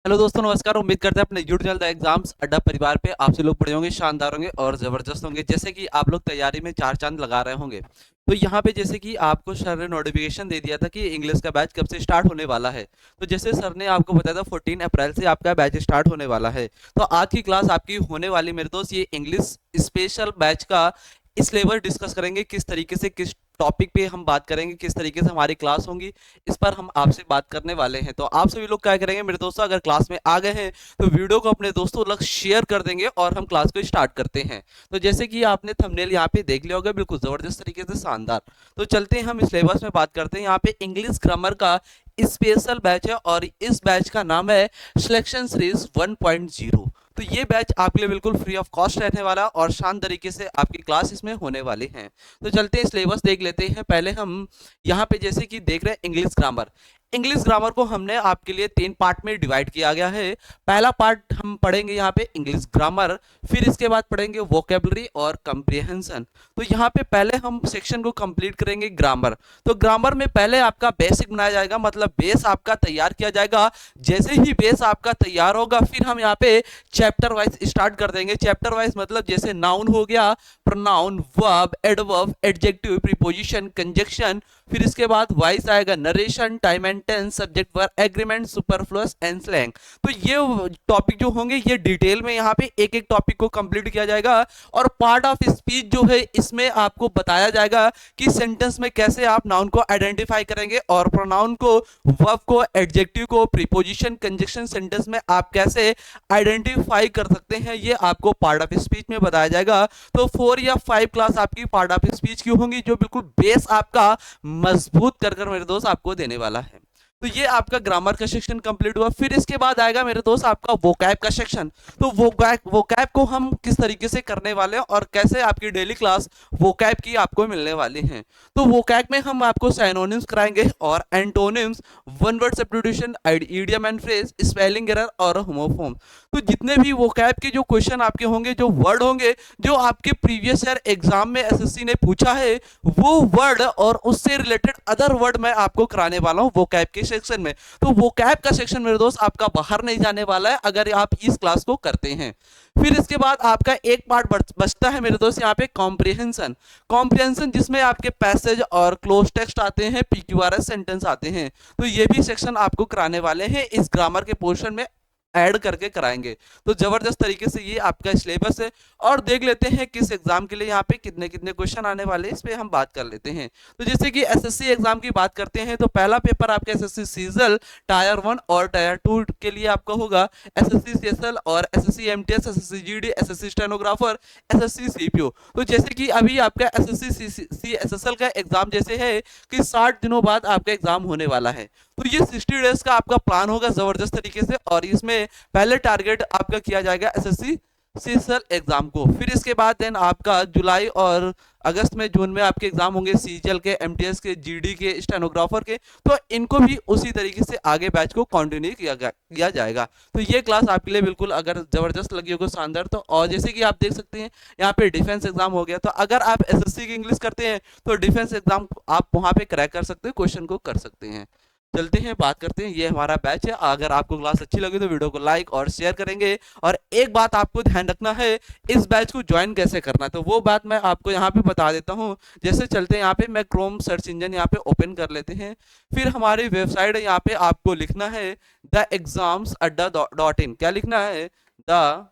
Hello दोस्तों, नमस्कार। उम्मीद करते हैं अपने यूट्यूब चैनल द एग्जाम्स अड्डा परिवार पे आप से लोग पढ़े होंगे, शानदार होंगे और ज़बरदस्त होंगे। जैसे कि आप लोग तैयारी में चार चांद लगा रहे होंगे। तो यहाँ पे जैसे कि आपको सर ने नोटिफिकेशन दे दिया था कि इंग्लिश का बैच कब से स्टार्ट होने वाला है। तो जैसे सर ने आपको बताया था 14 अप्रैल से आपका बैच स्टार्ट होने वाला है। तो आज की क्लास आपकी होने वाली मेरे दोस्त ये इंग्लिश स्पेशल बैच का सिलेबस डिस्कस करेंगे, किस तरीके से किस टॉपिक पे हम बात करेंगे, किस तरीके से हमारी क्लास होंगी, इस पर हम आपसे बात करने वाले हैं। तो आप सभी लोग क्या करेंगे मेरे दोस्तों, अगर क्लास में आ गए हैं तो वीडियो को अपने दोस्तों लग शेयर कर देंगे और हम क्लास को स्टार्ट करते हैं। तो जैसे कि आपने थंबनेल यहाँ पे देख लिया होगा, बिल्कुल जबरदस्त तरीके से शानदार। तो चलते हैं, हम सिलेबस में बात करते हैं। यहाँ पे इंग्लिश ग्रामर का स्पेशल बैच है और इस बैच का नाम है सिलेक्शन सीरीज 1.0। तो ये बैच आपके लिए बिल्कुल फ्री ऑफ कॉस्ट रहने वाला और शानदार तरीके से आपकी क्लास इसमें होने वाली है। तो चलते हैं, सिलेबस देख लेते हैं। पहले हम यहाँ पे जैसे कि देख रहे हैं इंग्लिश ग्रामर। इंग्लिश ग्रामर को हमने आपके लिए 3 पार्ट में डिवाइड किया गया है। पहला पार्ट हम पढ़ेंगे यहाँ पे इंग्लिश ग्रामर, फिर इसके बाद पढ़ेंगे वोकेबलरी और कंप्रिहेंशन। तो यहाँ पे पहले हम सेक्शन को कंप्लीट करेंगे ग्रामर। तो ग्रामर में पहले आपका बेसिक बनाया जाएगा, मतलब बेस आपका तैयार किया जाएगा। जैसे ही बेस आपका तैयार होगा फिर हम यहाँ पे चैप्टर वाइज स्टार्ट कर देंगे। चैप्टर वाइज मतलब जैसे नाउन हो गया, pronoun, verb, adverb, adjective, preposition, conjunction. फिर इसके बाद वाइस आएगा narration, time and tense, subject verb, agreement, superfluous and slang. तो ये टॉपिक जो होंगे ये डिटेल में यहाँ पे एक एक टॉपिक को कंप्लीट किया जाएगा। और पार्ट ऑफ स्पीच जो है इसमें आपको बताया जाएगा कि सेंटेंस में कैसे आप नाउन को आइडेंटिफाई करेंगे और प्रोनाउन को, वर्ब को, एडजेक्टिव को, प्रीपोजिशन, कंजक्शन सेंटेंस में आप कैसे आइडेंटिफाई कर सकते हैं, ये आपको पार्ट ऑफ स्पीच में बताया जाएगा। तो 4 या 5 क्लास आपकी पार्ट ऑफ स्पीच की होंगी, जो बिल्कुल बेस आपका मजबूत कर मेरे दोस्त आपको देने वाला है। तो ये आपका ग्रामर का सेक्शन कंप्लीट हुआ। फिर इसके बाद आएगा मेरे दोस्त आपका वोकैब का सेक्शन। तो वोकैब को हम किस तरीके से करने वाले हैं और कैसे आपकी डेली क्लास वोकैब की आपको मिलने वाली है। तो वोकैब में हम आपको साइनोनिम्स कराएंगे और antonyms, one word substitution, idiom and phrase, spelling error और होमोफॉर्म। तो जितने भी वोकैब के जो क्वेश्चन आपके होंगे, जो वर्ड होंगे जो आपके प्रीवियस ईयर एग्जाम में एसएससी ने पूछा है, वो वर्ड और उससे रिलेटेड अदर वर्ड मैं आपको कराने वाला हूं वोकैब के सेक्शन में। तो वोकैब का सेक्शन मेरे दोस्त आपका बाहर नहीं जाने वाला है अगर आप इस क्लास को करते हैं। फिर इसके बाद आपका एक पार्ट बचता है मेरे दोस्त यहाँ पे कॉम्प्रिहेंशन। कॉम्प्रिहेंशन जिसमें आपके पैसेज और क्लोज टेक्स्ट आते हैं, पीक्यूआरएस सेंटेंस आते हैं। तो ये भी सेक्शन आपको कराने वाले हैं, इस ग्रामर के पोर्शन में ऐड करके कराएंगे। तो जबरदस्त तरीके से ये आपका सिलेबस है। और देख लेते हैं किस एग्जाम के लिए यहाँ पे कितने कितने क्वेश्चन आने वाले हैं, इस पे हम बात कर लेते हैं। तो जैसे कि एसएससी एग्जाम की बात करते हैं तो पहला पेपर आपका एसएससी सीजल टायर 1 और टायर 2 के लिए आपका होगा एसएससी सीएसएल और SSC MTS, SSC GD, SSC stenographer, SSC CPO. तो जैसे कि अभी आपका एसएससी सीएसएल का एग्जाम जैसे है कि 60 दिनों बाद आपका एग्जाम होने वाला है। तो ये 60 डेज का आपका प्लान होगा जबरदस्त तरीके से, और इसमें पहले टारगेट आपका किया जाएगा एसएससी सीएसएल एग्जाम को। फिर इसके बाद देन आपका जुलाई और अगस्त में, जून में आपके एग्जाम होंगे सीजीएल के, एमटीएस के, जीडी के, स्टेनोग्राफर के। तो इनको भी उसी तरीके से आगे बैच को कंटिन्यू किया जाएगा। तो ये क्लास आपके लिए बिल्कुल अगर जबरदस्त लगी होगी, शानदार। तो और जैसे कि आप देख सकते हैं यहाँ पे डिफेंस एग्जाम हो गया। तो अगर आप एसएससी की इंग्लिश करते हैं तो डिफेंस एग्जाम आप वहां पे क्रैक कर सकते हैं, क्वेश्चन को कर सकते हैं। चलते हैं, बात करते हैं, ये हमारा बैच है। अगर आपको क्लास अच्छी लगी तो वीडियो को लाइक और शेयर करेंगे। और एक बात आपको ध्यान रखना है, इस बैच को ज्वाइन कैसे करना है तो वो बात मैं आपको यहाँ पे बता देता हूँ। जैसे चलते हैं, यहाँ पे मैं क्रोम सर्च इंजन यहाँ पे ओपन कर लेते हैं। फिर हमारी वेबसाइट है, यहाँ पे आपको लिखना है theexamsadda.in। क्या लिखना है? द,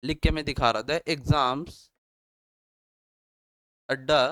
लिख के मैं दिखा रहा, द एग्जाम्स अड्डा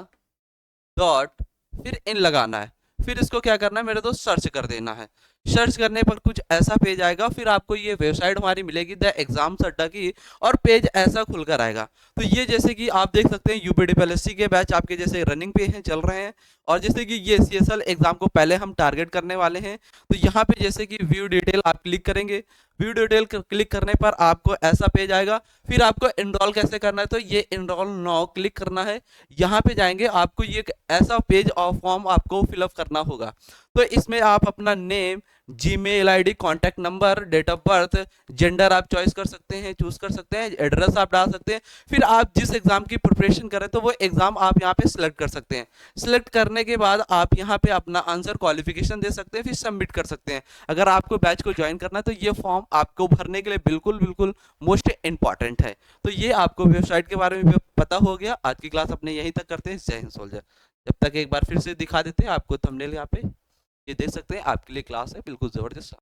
डॉट, फिर इन लगाना है। फिर इसको क्या करना है मेरे दोस्त, सर्च कर देना है। सर्च करने पर कुछ ऐसा पेज आएगा, फिर आपको ये वेबसाइट हमारी मिलेगी द एग्जाम्स अड्डा की, और पेज ऐसा खुलकर आएगा। तो ये जैसे कि आप देख सकते हैं यूपीडीपीएससी के बैच आपके जैसे रनिंग पे हैं, चल रहे हैं। और जैसे कि ये सीएसएल एग्जाम को पहले हम टारगेट करने वाले हैं। तो यहाँ पे जैसे कि व्यू डिटेल आप क्लिक करेंगे। व्यू डिटेल क्लिक करने पर आपको ऐसा पेज आएगा। फिर आपको इनरोल कैसे करना है तो ये इनरोल नाउ क्लिक करना है। यहाँ पे जाएंगे, आपको ये ऐसा पेज और फॉर्म आपको फिलअप करना होगा। तो इसमें आप अपना name, Gmail ID, contact number, date of birth, gender आप चॉइस कर सकते हैं, चूज कर सकते हैं, एड्रेस आप डाल सकते हैं। फिर आप जिस एग्जाम की प्रिपरेशन कर रहे हैं तो वो एग्जाम आप यहाँ पे सिलेक्ट कर सकते हैं। सिलेक्ट करने के बाद आप यहाँ पे अपना आंसर क्वालिफिकेशन दे सकते हैं, फिर सबमिट कर सकते हैं। अगर आपको बैच को ज्वाइन करना है तो ये फॉर्म आपको भरने के लिए बिल्कुल बिल्कुल मोस्ट इंपॉर्टेंट है। तो ये आपको वेबसाइट के बारे में भी पता हो गया। आज की क्लास अपने यहीं तक करते हैं। जय हिंद सोल्जर। जब तक एक बार फिर से दिखा देते हैं आपको थंबनेल यहाँ पे, ये देख सकते हैं आपके लिए क्लास है बिल्कुल जबरदस्त।